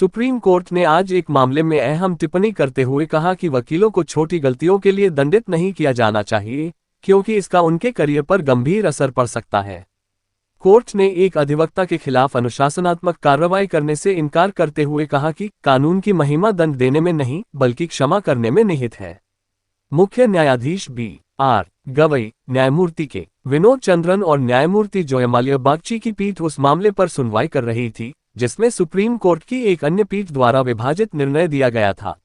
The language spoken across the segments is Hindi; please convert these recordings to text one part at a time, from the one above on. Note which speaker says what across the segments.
Speaker 1: सुप्रीम कोर्ट ने आज एक मामले में अहम टिप्पणी करते हुए कहा कि वकीलों को छोटी गलतियों के लिए दंडित नहीं किया जाना चाहिए, क्योंकि इसका उनके करियर पर गंभीर असर पड़ सकता है। कोर्ट ने एक अधिवक्ता के खिलाफ अनुशासनात्मक कार्रवाई करने से इनकार करते हुए कहा कि कानून की महिमा दंड देने में नहीं, बल्कि क्षमा करने में निहित है। मुख्य न्यायाधीश B.R. गवई, न्यायमूर्ति के विनोद चंद्रन और न्यायमूर्ति जयमाल्या बागची की पीठ उस मामले पर सुनवाई कर रही थी जिसमें सुप्रीम कोर्ट की एक अन्य पीठ द्वारा विभाजित निर्णय दिया गया था।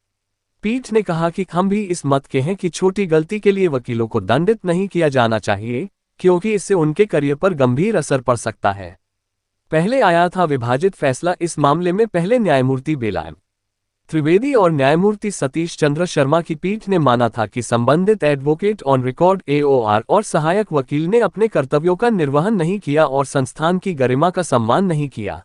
Speaker 1: पीठ ने कहा कि हम भी इस मत के हैं कि छोटी गलती के लिए वकीलों को दंडित नहीं किया जाना चाहिए, क्योंकि इससे उनके करियर पर गंभीर असर पड़ सकता है। पहले आया था विभाजित फैसला। इस मामले में पहले न्यायमूर्ति बेलाएम त्रिवेदी और न्यायमूर्ति सतीश चंद्र शर्मा की पीठ ने माना था कि संबंधित एडवोकेट ऑन रिकॉर्ड AOR और सहायक वकील ने अपने कर्तव्यों का निर्वहन नहीं किया और संस्थान की गरिमा का सम्मान नहीं किया।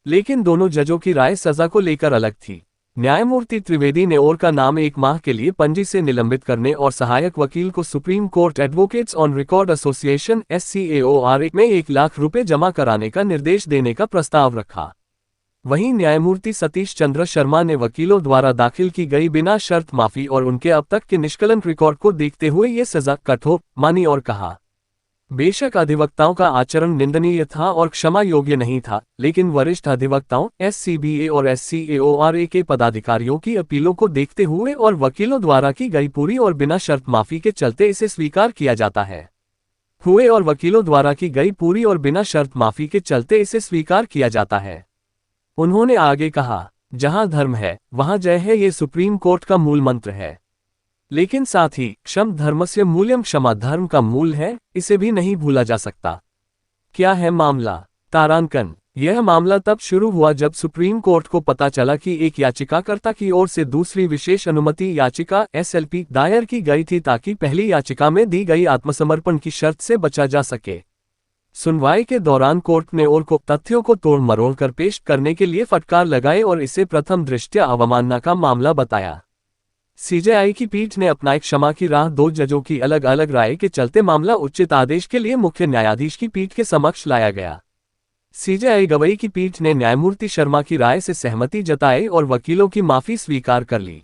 Speaker 1: लेकिन दोनों जजों की राय सजा को लेकर अलग थी। न्यायमूर्ति त्रिवेदी ने ओर का नाम 1 माह के लिए पंजी से निलंबित करने और सहायक वकील को supreme court advocates on record association SCAOR में 1 लाख रुपए जमा कराने का निर्देश देने का प्रस्ताव रखा। वहीं न्यायमूर्ति सतीश चंद्र शर्मा ने वकीलों द्वारा दाखिल की गई बिना शर्त माफी और उनके अब तक के निष्कलंक रिकॉर्ड को देखते हुए ये सजा कठोर मानी और कहा, बेशक अधिवक्ताओं का आचरण निंदनीय था और क्षमा योग्य नहीं था, लेकिन वरिष्ठ अधिवक्ताओं SCBA और SCAOR के पदाधिकारियों की अपीलों को देखते हुए और वकीलों द्वारा की गई पूरी और बिना शर्त माफी के चलते इसे स्वीकार किया जाता है। और वकीलों द्वारा की गई पूरी और बिना शर्त माफी के चलते इसे स्वीकार किया जाता है। उन्होंने आगे कहा, जहां धर्म है वहां जय है, ये सुप्रीम कोर्ट का मूल मंत्र है। लेकिन साथ ही क्षम धर्मस्य मूल्यम, क्षमा धर्म का मूल है, इसे भी नहीं भूला जा सकता। क्या है मामला? तारांकन। यह मामला तब शुरू हुआ जब सुप्रीम कोर्ट को पता चला कि एक याचिकाकर्ता की ओर से दूसरी विशेष अनुमति याचिका SLP दायर की गई थी ताकि पहली याचिका में दी गई आत्मसमर्पण की शर्त से बचा जा सके। सुनवाई के दौरान कोर्ट ने ओर को तथ्यों को तोड़ मरोड़ कर पेश करने के लिए फटकार लगाई और इसे प्रथम दृष्टया अवमानना का मामला बताया। CJI की पीठ ने अपनाई क्षमा की राह। 2 जजों की अलग अलग राय के चलते मामला उचित आदेश के लिए मुख्य न्यायाधीश की पीठ के समक्ष लाया गया। CJI गवई की पीठ ने न्यायमूर्ति शर्मा की राय से सहमति जताई और वकीलों की माफी स्वीकार कर ली।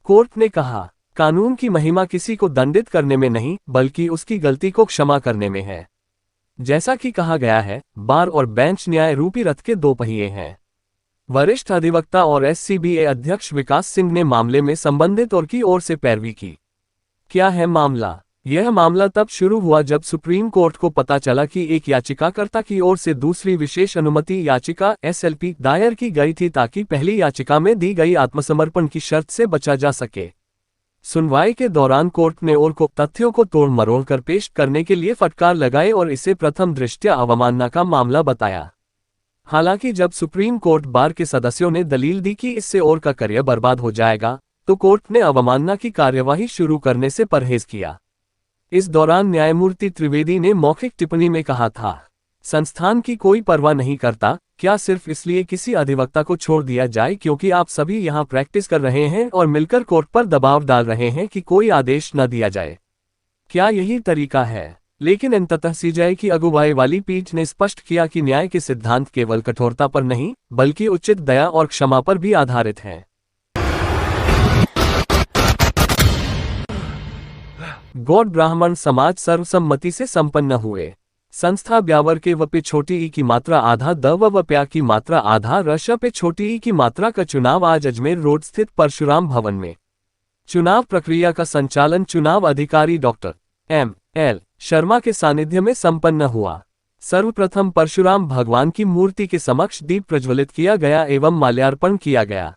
Speaker 1: कोर्ट ने कहा, कानून की महिमा किसी को दंडित करने में नहीं, बल्कि उसकी गलती को क्षमा करने में है। जैसा कि कहा गया है, बार और बेंच न्याय रूपी रथ के 2 पहिए हैं। वरिष्ठ अधिवक्ता और SCBA अध्यक्ष विकास सिंह ने मामले में संबंधित और की ओर से पैरवी की। क्या है मामला? यह मामला तब शुरू हुआ जब सुप्रीम कोर्ट को पता चला कि एक याचिकाकर्ता की ओर से दूसरी विशेष अनुमति याचिका SLP दायर की गई थी ताकि पहली याचिका में दी गई आत्मसमर्पण की शर्त से बचा जा सके। सुनवाई के दौरान कोर्ट ने ओर को तथ्यों को तोड़ मरोड़ कर पेश करने के लिए फटकार लगाई और इसे प्रथम दृष्टया अवमानना का मामला बताया। हालांकि जब सुप्रीम कोर्ट बार के सदस्यों ने दलील दी कि इससे ओर का करियर बर्बाद हो जाएगा, तो कोर्ट ने अवमानना की कार्यवाही शुरू करने से परहेज किया। इस दौरान न्यायमूर्ति त्रिवेदी ने मौखिक टिप्पणी में कहा था, संस्थान की कोई परवाह नहीं करता, क्या सिर्फ इसलिए किसी अधिवक्ता को छोड़ दिया जाए क्योंकि आप सभी यहाँ प्रैक्टिस कर रहे हैं और मिलकर कोर्ट पर दबाव डाल रहे हैं कि कोई आदेश न दिया जाए? क्या यही तरीका है? लेकिन अंततः CJI की अगुवाई वाली पीठ ने स्पष्ट किया कि न्याय के सिद्धांत केवल कठोरता पर नहीं, बल्कि उचित दया और क्षमा पर भी आधारित हैं। गौड़ ब्राह्मण समाज सर्वसम्मति से संपन्न हुए। संस्था ब्यावर के व पे छोटी ई की मात्रा आधा द व प्या की मात्रा आधा रश पे छोटी ई की मात्रा का चुनाव आज अजमेर रोड स्थित परशुराम भवन में। चुनाव प्रक्रिया का संचालन चुनाव अधिकारी डॉक्टर M.L. शर्मा के सानिध्य में संपन्न हुआ। सर्वप्रथम परशुराम भगवान की मूर्ति के समक्ष दीप प्रज्वलित किया गया एवं माल्यार्पण किया गया।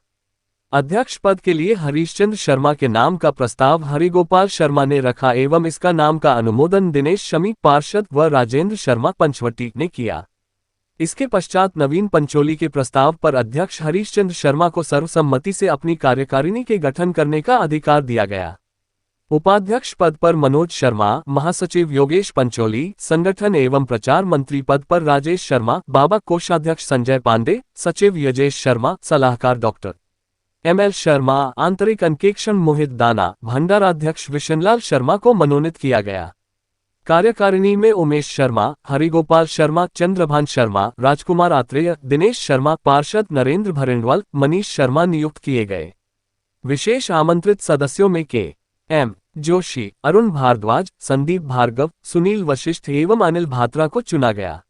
Speaker 1: अध्यक्ष पद के लिए हरीशचंद्र शर्मा के नाम का प्रस्ताव हरिगोपाल शर्मा ने रखा एवं इसका नाम का अनुमोदन दिनेश शमी पार्षद व राजेंद्र शर्मा पंचवटी ने किया। इसके पश्चात नवीन पंचोली के प्रस्ताव पर अध्यक्ष हरीशचंद्र शर्मा को सर्वसम्मति से अपनी कार्यकारिणी के गठन करने का अधिकार दिया गया। उपाध्यक्ष पद पर मनोज शर्मा, महासचिव योगेश पंचोली, संगठन एवं प्रचार मंत्री पद पर राजेश शर्मा, बाबा कोषाध्यक्ष संजय पांडे, सचिव यजेश शर्मा, सलाहकार डॉक्टर M.L. शर्मा, आंतरिक अंकेक्षण मोहित दाना, भंडाराध्यक्ष विशनलाल शर्मा को मनोनीत किया गया। कार्यकारिणी में उमेश शर्मा, हरिगोपाल शर्मा, चंद्रभान शर्मा, राजकुमार आत्रेय, दिनेश शर्मा, पार्षद नरेंद्र भरेंडवाल, मनीष शर्मा नियुक्त किए गए। विशेष आमंत्रित सदस्यों में के.एम. जोशी, अरुण भारद्वाज, संदीप भार्गव, सुनील वशिष्ठ एवं अनिल भात्रा को चुना गया।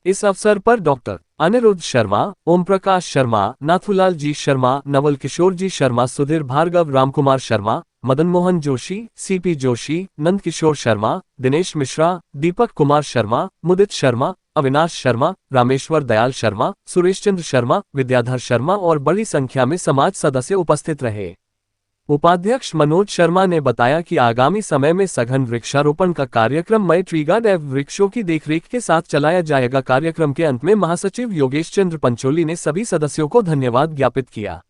Speaker 1: इस अवसर पर डॉक्टर अनिरुद्ध शर्मा, ओम प्रकाश शर्मा, नाथुलाल जी शर्मा, नवल किशोर जी शर्मा, सुधीर भार्गव, रामकुमार शर्मा, मदन मोहन जोशी, सीपी जोशी, नंद किशोर शर्मा, दिनेश मिश्रा, दीपक कुमार शर्मा, मुदित शर्मा, अविनाश शर्मा, रामेश्वर दयाल शर्मा, सुरेश चंद्र शर्मा, विद्याधर शर्मा और बड़ी संख्या में समाज सदस्य उपस्थित रहे। उपाध्यक्ष मनोज शर्मा ने बताया कि आगामी समय में सघन वृक्षारोपण का कार्यक्रम मई ट्रीगार्ड एवं वृक्षों की देखरेख के साथ चलाया जाएगा। कार्यक्रम के अंत में महासचिव योगेश चंद्र पंचोली ने सभी सदस्यों को धन्यवाद ज्ञापित किया।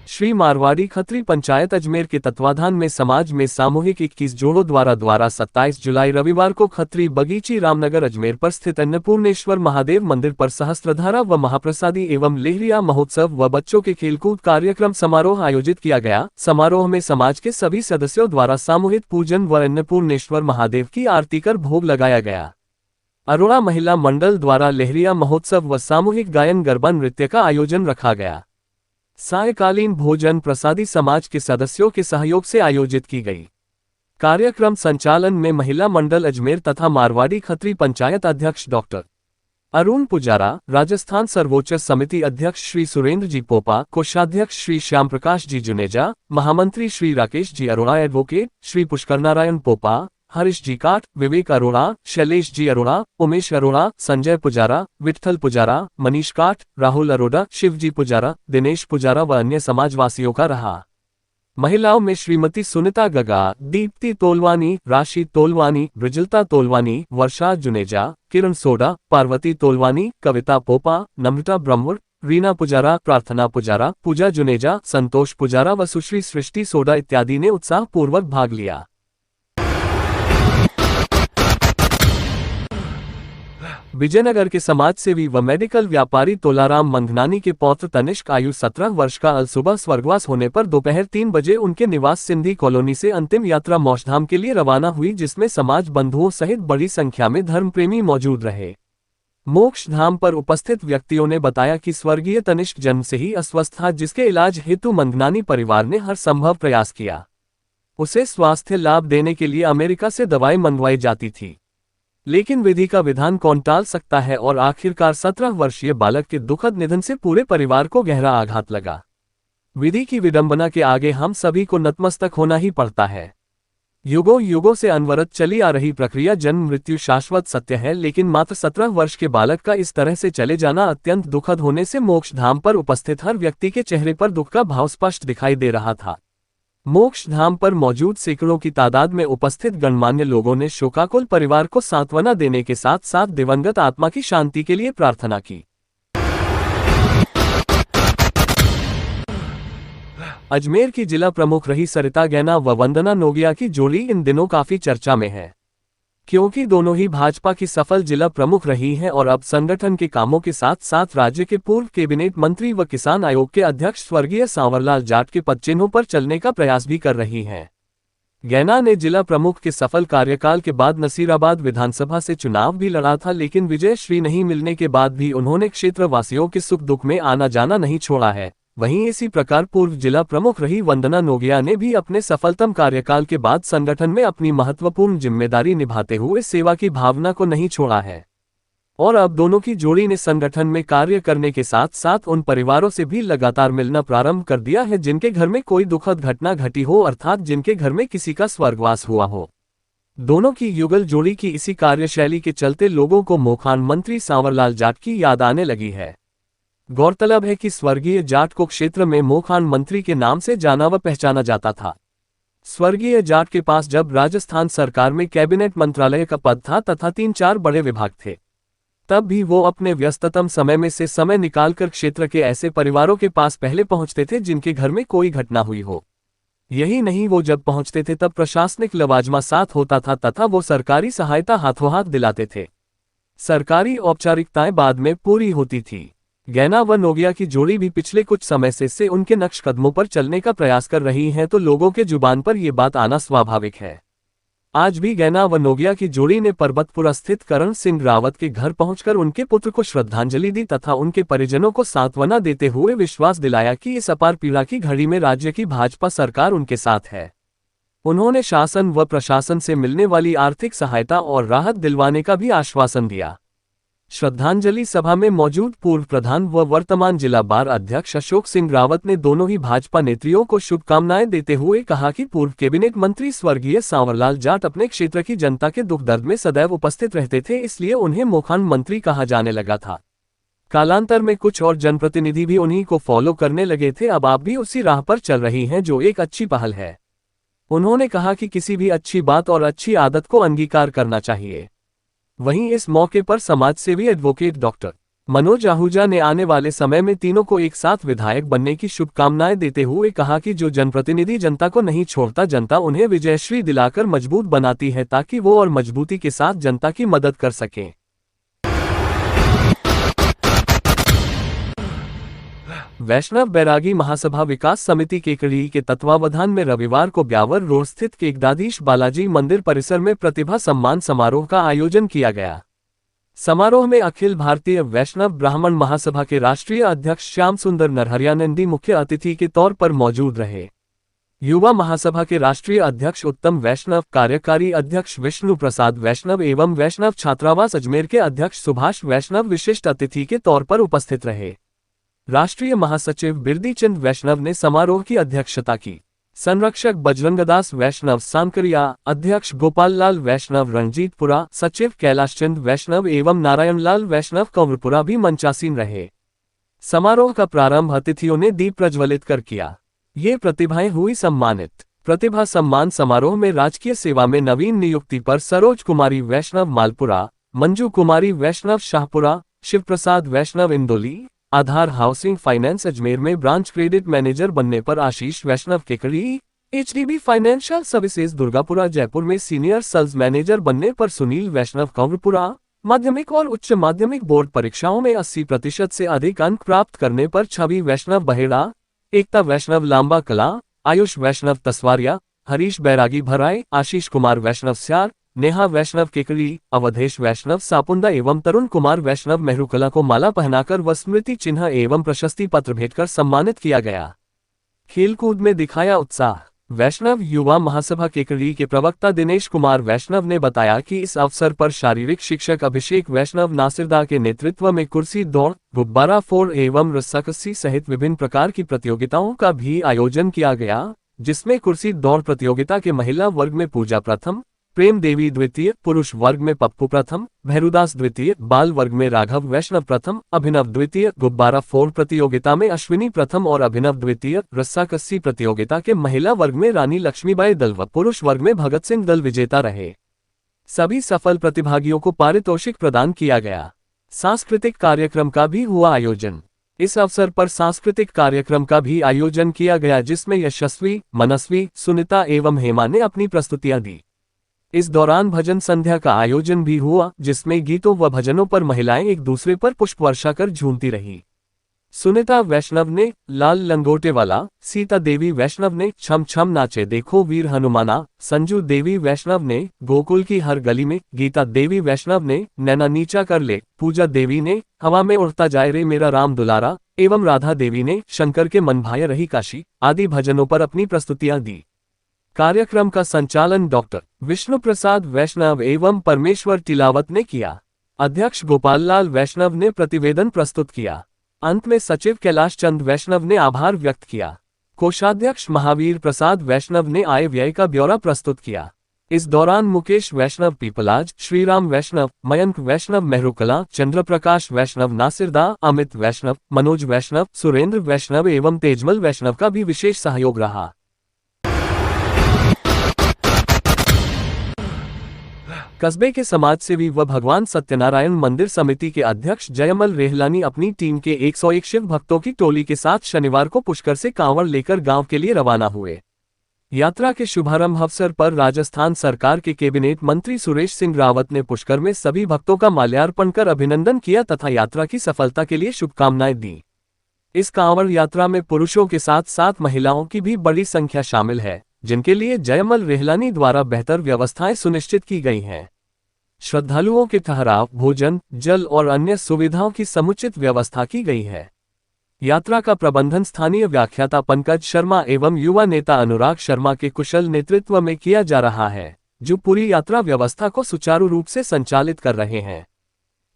Speaker 1: श्री मारवाड़ी खत्री पंचायत अजमेर के तत्वाधान में समाज में सामूहिक 21 जोड़ों द्वारा 27 जुलाई रविवार को खत्री बगीची रामनगर अजमेर पर स्थित अन्नपूर्णेश्वर महादेव मंदिर पर सहस्त्रधारा व महाप्रसादी एवं लेहरिया महोत्सव व बच्चों के खेलकूद कार्यक्रम समारोह आयोजित किया गया। समारोह में समाज के सभी सदस्यों द्वारा सामूहिक पूजन व अन्नपूर्णेश्वर महादेव की आरती कर भोग लगाया गया। अरोड़ा महिला मंडल द्वारा लेहरिया महोत्सव व सामूहिक गायन गरबा नृत्य का आयोजन रखा गया। सायकालीन भोजन प्रसादी समाज के सदस्यों के सहयोग से आयोजित की गई। कार्यक्रम संचालन में महिला मंडल अजमेर तथा मारवाड़ी खत्री पंचायत अध्यक्ष डॉक्टर अरुण पुजारा, राजस्थान सर्वोच्च समिति अध्यक्ष श्री सुरेंद्र जी पोपा, कोषाध्यक्ष श्री श्याम प्रकाश जी जुनेजा, महामंत्री श्री राकेश जी अरोड़ा, एडवोकेट श्री पुष्कर नारायण पोपा, हरीश जी काट, विवेक अरोड़ा, शैलेश जी अरोड़ा, उमेश अरोड़ा, संजय पुजारा, विठल पुजारा, मनीष काट, राहुल अरोड़ा, शिवजी पुजारा, दिनेश पुजारा व अन्य समाजवासियों का रहा। महिलाओं में श्रीमती सुनीता गगा, दीप्ति तोलवानी, राशि तोलवानी, ब्रिजिल्ता तोलवानी, वर्षा जुनेजा, किरण सोडा, पार्वती तोलवानी, कविता पोपा, नम्रता ब्रह्मर, रीना पुजारा, प्रार्थना पुजारा, पूजा जुनेजा, संतोष पुजारा व सुश्री सृष्टि सोडा इत्यादि ने उत्साहपूर्वक भाग लिया। विजयनगर के समाजसेवी व मेडिकल व्यापारी तोलाराम मंघनानी के पौत्र तनिष्क आयु 17 वर्ष का अल सुबह स्वर्गवास होने पर दोपहर 3 बजे उनके निवास सिंधी कॉलोनी से अंतिम यात्रा मोक्षधाम के लिए रवाना हुई, जिसमें समाज बंधुओं सहित बड़ी संख्या में धर्मप्रेमी मौजूद रहे। मोक्षधाम पर उपस्थित व्यक्तियों ने बताया कि स्वर्गीय तनिष्क जन्म से ही अस्वस्थ था, जिसके इलाज हेतु मंघनानी परिवार ने हर संभव प्रयास किया। उसे स्वास्थ्य लाभ देने के लिए अमेरिका से दवाई मंगवाई जाती थी, लेकिन विधि का विधान कौन टाल सकता है, और आखिरकार 17 वर्षीय बालक के दुखद निधन से पूरे परिवार को गहरा आघात लगा। विधि की विडंबना के आगे हम सभी को नतमस्तक होना ही पड़ता है। युगों युगों से अनवरत चली आ रही प्रक्रिया जन्म मृत्यु शाश्वत सत्य है, लेकिन मात्र 17 वर्ष के बालक का इस तरह से चले जाना अत्यंत दुखद होने से मोक्षधाम पर उपस्थित हर व्यक्ति के चेहरे पर दुख का भाव स्पष्ट दिखाई दे रहा था। मोक्षधाम पर मौजूद सैकड़ों की तादाद में उपस्थित गणमान्य लोगों ने शोकाकुल परिवार को सांत्वना देने के साथ साथ दिवंगत आत्मा की शांति के लिए प्रार्थना की। अजमेर की जिला प्रमुख रही सरिता गैना व वंदना नोगिया की जोड़ी इन दिनों काफी चर्चा में है, क्योंकि दोनों ही भाजपा की सफल जिला प्रमुख रही हैं और अब संगठन के कामों के साथ साथ राज्य के पूर्व कैबिनेट मंत्री व किसान आयोग के अध्यक्ष स्वर्गीय सांवरलाल जाट के पदचिन्हों पर चलने का प्रयास भी कर रही हैं। गैना ने जिला प्रमुख के सफल कार्यकाल के बाद नसीराबाद विधानसभा से चुनाव भी लड़ा था, लेकिन विजय श्री नहीं मिलने के बाद भी उन्होंने क्षेत्रवासियों के सुख दुख में आना जाना नहीं छोड़ा है। वहीं इसी प्रकार पूर्व जिला प्रमुख रही वंदना नोगिया ने भी अपने सफलतम कार्यकाल के बाद संगठन में अपनी महत्वपूर्ण जिम्मेदारी निभाते हुए सेवा की भावना को नहीं छोड़ा है, और अब दोनों की जोड़ी ने संगठन में कार्य करने के साथ साथ उन परिवारों से भी लगातार मिलना प्रारंभ कर दिया है जिनके घर में कोई दुखद घटना घटी हो, अर्थात जिनके घर में किसी का स्वर्गवास हुआ हो। दोनों की युगल जोड़ी की इसी कार्यशैली के चलते लोगों को मोखान मंत्री सांवरलाल जाट की याद आने लगी है। गौरतलब है कि स्वर्गीय जाट को क्षेत्र में मोखान मंत्री के नाम से जाना व पहचाना जाता था। स्वर्गीय जाट के पास जब राजस्थान सरकार में कैबिनेट मंत्रालय का पद था तथा 3-4 बड़े विभाग थे, तब भी वो अपने व्यस्ततम समय में से समय निकालकर क्षेत्र के ऐसे परिवारों के पास पहले पहुंचते थे जिनके घर में कोई घटना हुई हो। यही नहीं, वो जब पहुंचते थे तब प्रशासनिक लवाजमा साथ होता था तथा वो सरकारी सहायता हाथों हाथ दिलाते थे। सरकारी औपचारिकताएं बाद में पूरी होती थी। गैना व नोगिया की जोड़ी भी पिछले कुछ समय से उनके नक्श कदमों पर चलने का प्रयास कर रही हैं, तो लोगों के जुबान पर ये बात आना स्वाभाविक है। आज भी गैना व नोगिया की जोड़ी ने परबतपुरा स्थित करण सिंह रावत के घर पहुंचकर उनके पुत्र को श्रद्धांजलि दी तथा उनके परिजनों को सांत्वना देते हुए विश्वास दिलाया कि इस अपार पीड़ा की घड़ी में राज्य की भाजपा सरकार उनके साथ है। उन्होंने शासन व प्रशासन से मिलने वाली आर्थिक सहायता और राहत दिलवाने का भी आश्वासन दिया। श्रद्धांजलि सभा में मौजूद पूर्व प्रधान व वर्तमान जिला बार अध्यक्ष अशोक सिंह रावत ने दोनों ही भाजपा नेत्रियों को शुभकामनाएं देते हुए कहा कि पूर्व कैबिनेट मंत्री स्वर्गीय सांवरलाल जाट अपने क्षेत्र की जनता के दुख दर्द में सदैव उपस्थित रहते थे, इसलिए उन्हें मोखान मंत्री कहा जाने लगा था। कालांतर में कुछ और जनप्रतिनिधि भी उन्हीं को फॉलो करने लगे थे। अब आप भी उसी राह पर चल रही हैं, जो एक अच्छी पहल है। उन्होंने कहा कि किसी भी अच्छी बात और अच्छी आदत को अंगीकार करना चाहिए। वहीं इस मौके पर समाजसेवी एडवोकेट डॉक्टर मनोज आहूजा ने आने वाले समय में तीनों को एक साथ विधायक बनने की शुभकामनाएं देते हुए कहा कि जो जनप्रतिनिधि जनता को नहीं छोड़ता, जनता उन्हें विजयश्री दिलाकर मजबूत बनाती है, ताकि वो और मजबूती के साथ जनता की मदद कर सकें। वैष्णव बैरागी महासभा विकास समिति केकड़ी के तत्वावधान में रविवार को ब्यावर रोड स्थित केकदाधीश बालाजी मंदिर परिसर में प्रतिभा सम्मान समारोह का आयोजन किया गया। समारोह में अखिल भारतीय वैष्णव ब्राह्मण महासभा के राष्ट्रीय अध्यक्ष श्याम सुंदर नरहरियानंदी मुख्य अतिथि के तौर पर मौजूद रहे। युवा महासभा के राष्ट्रीय अध्यक्ष उत्तम वैष्णव, कार्यकारी अध्यक्ष विष्णु प्रसाद वैष्णव एवं वैष्णव छात्रावास अजमेर के अध्यक्ष सुभाष वैष्णव विशिष्ट अतिथि के तौर पर उपस्थित रहे। राष्ट्रीय महासचिव बिरदीचंद वैष्णव ने समारोह की अध्यक्षता की। संरक्षक बजरंगदास वैष्णव सांकरिया, अध्यक्ष गोपाल लाल वैष्णव रणजीतपुरा, सचिव कैलाशचंद वैष्णव एवं नारायणलाल वैष्णव कंवरपुरा भी मंचासीन रहे। समारोह का प्रारंभ अतिथियों ने दीप प्रज्वलित कर किया। ये प्रतिभाएं हुई सम्मानित। प्रतिभा सम्मान समारोह में राजकीय सेवा में नवीन नियुक्ति पर सरोज कुमारी वैष्णव मालपुरा, मंजू कुमारी वैष्णव शाहपुरा, शिव प्रसाद वैष्णव इंदौली, आधार हाउसिंग फाइनेंस अजमेर में ब्रांच क्रेडिट मैनेजर बनने पर Ashish Vaishnav Kekri, HDB financial services Durgapura Jaipur में सीनियर सेल्स मैनेजर बनने पर सुनील वैष्णव कंवरपुरा, माध्यमिक और उच्च माध्यमिक बोर्ड परीक्षाओं में 80% से अधिक अंक प्राप्त करने पर छवि वैष्णव बहेड़ा, एकता वैष्णव लांबा कला, आयुष वैष्णव तसवारिया, हरीश बैरागी भराई, आशीष कुमार वैष्णव स्यार, नेहा वैष्णव केकड़ी, अवधेश वैष्णव सापुंदा एवं तरुण कुमार वैष्णव मेहरुकला को माला पहनाकर व स्मृति चिन्ह एवं प्रशस्ति पत्र भेंटकर सम्मानित किया गया। खेलकूद में दिखाया उत्साह। वैष्णव युवा महासभा केकड़ी के प्रवक्ता दिनेश कुमार वैष्णव ने बताया कि इस अवसर पर शारीरिक शिक्षक अभिषेक वैष्णव नासिरदा के नेतृत्व में कुर्सी दौड़, गुब्बारा फोड़ एवं रस्साकस्सी सहित विभिन्न प्रकार की प्रतियोगिताओं का भी आयोजन किया गया, जिसमें कुर्सी दौड़ प्रतियोगिता के महिला वर्ग में पूजा प्रथम, प्रेम देवी द्वितीय, पुरुष वर्ग में पप्पू प्रथम, भैरुदास द्वितीय, बाल वर्ग में राघव वैष्णव प्रथम, अभिनव द्वितीय, गुब्बारा फोड़ प्रतियोगिता में अश्विनी प्रथम और अभिनव द्वितीय, रस्साकस्सी प्रतियोगिता के महिला वर्ग में रानी लक्ष्मीबाई दल व पुरुष वर्ग में भगत सिंह दल विजेता रहे। सभी सफल प्रतिभागियों को पारितोषिक प्रदान किया गया। सांस्कृतिक कार्यक्रम का भी हुआ आयोजन। इस अवसर पर सांस्कृतिक कार्यक्रम का भी आयोजन किया गया, जिसमें यशस्वी, मनस्वी, सुनीता एवं हेमा ने अपनी प्रस्तुतियां दी। इस दौरान भजन संध्या का आयोजन भी हुआ, जिसमें गीतों व भजनों पर महिलाएं एक दूसरे पर पुष्प वर्षा कर झूमती रही। सुनीता वैष्णव ने लाल लंगोटे वाला, सीता देवी वैष्णव ने छम छम नाचे देखो वीर हनुमाना, संजू देवी वैष्णव ने गोकुल की हर गली में, गीता देवी वैष्णव ने नैना नीचा कर ले, पूजा देवी ने हवा में उड़ता जाए रे मेरा राम दुलारा एवं राधा देवी ने शंकर के मन भाया रही काशी आदि भजनों पर अपनी प्रस्तुतियां दी। कार्यक्रम का संचालन डॉक्टर विष्णु प्रसाद वैष्णव एवं परमेश्वर तिलावत ने किया। अध्यक्ष गोपाल लाल वैष्णव ने प्रतिवेदन प्रस्तुत किया। अंत में सचिव कैलाश चंद वैष्णव ने आभार व्यक्त किया। कोषाध्यक्ष महावीर प्रसाद वैष्णव ने आय व्यय का ब्यौरा प्रस्तुत किया। इस दौरान मुकेश वैष्णव पीपलाज, श्रीराम वैष्णव, मयंक वैष्णव मेहरुकला, चंद्रप्रकाश वैष्णव नासिरदा, अमित वैष्णव, मनोज वैष्णव, सुरेंद्र वैष्णव एवं तेजमल वैष्णव का भी विशेष सहयोग रहा। कस्बे के समाजसेवी व भगवान सत्यनारायण मंदिर समिति के अध्यक्ष जयमल रेहलानी अपनी टीम के 101 शिव भक्तों की टोली के साथ शनिवार को पुष्कर से कांवड़ लेकर गांव के लिए रवाना हुए। यात्रा के शुभारंभ अवसर पर राजस्थान सरकार के कैबिनेट मंत्री सुरेश सिंह रावत ने पुष्कर में सभी भक्तों का माल्यार्पण कर अभिनंदन किया तथा यात्रा की सफलता के लिए शुभकामनाएं दी। इस कांवड़ यात्रा में पुरुषों के साथ साथ महिलाओं की भी बड़ी संख्या शामिल है, जिनके लिए जयमल रेहलानी द्वारा बेहतर व्यवस्थाएं सुनिश्चित की गई हैं। श्रद्धालुओं के ठहराव, भोजन, जल और अन्य सुविधाओं की समुचित व्यवस्था की गई है। यात्रा का प्रबंधन स्थानीय व्याख्याता पंकज शर्मा एवं युवा नेता अनुराग शर्मा के कुशल नेतृत्व में किया जा रहा है, जो पूरी यात्रा व्यवस्था को सुचारू रूप से संचालित कर रहे हैं।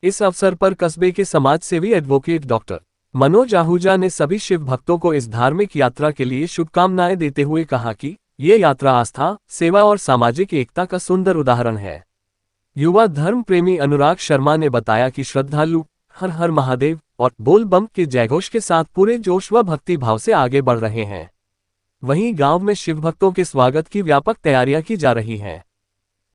Speaker 1: इस अवसर पर कस्बे के समाजसेवी एडवोकेट डॉक्टर मनोज आहूजा ने सभी शिव भक्तों को इस धार्मिक यात्रा के लिए शुभकामनाएं देते हुए कहा कि ये यात्रा आस्था, सेवा और सामाजिक एकता का सुंदर उदाहरण है। युवा धर्म प्रेमी अनुराग शर्मा ने बताया कि श्रद्धालु हर हर महादेव और बोल बम के जयघोष के साथ पूरे जोश व भक्ति भाव से आगे बढ़ रहे हैं। वहीं गांव में शिव भक्तों के स्वागत की व्यापक तैयारियां की जा रही हैं।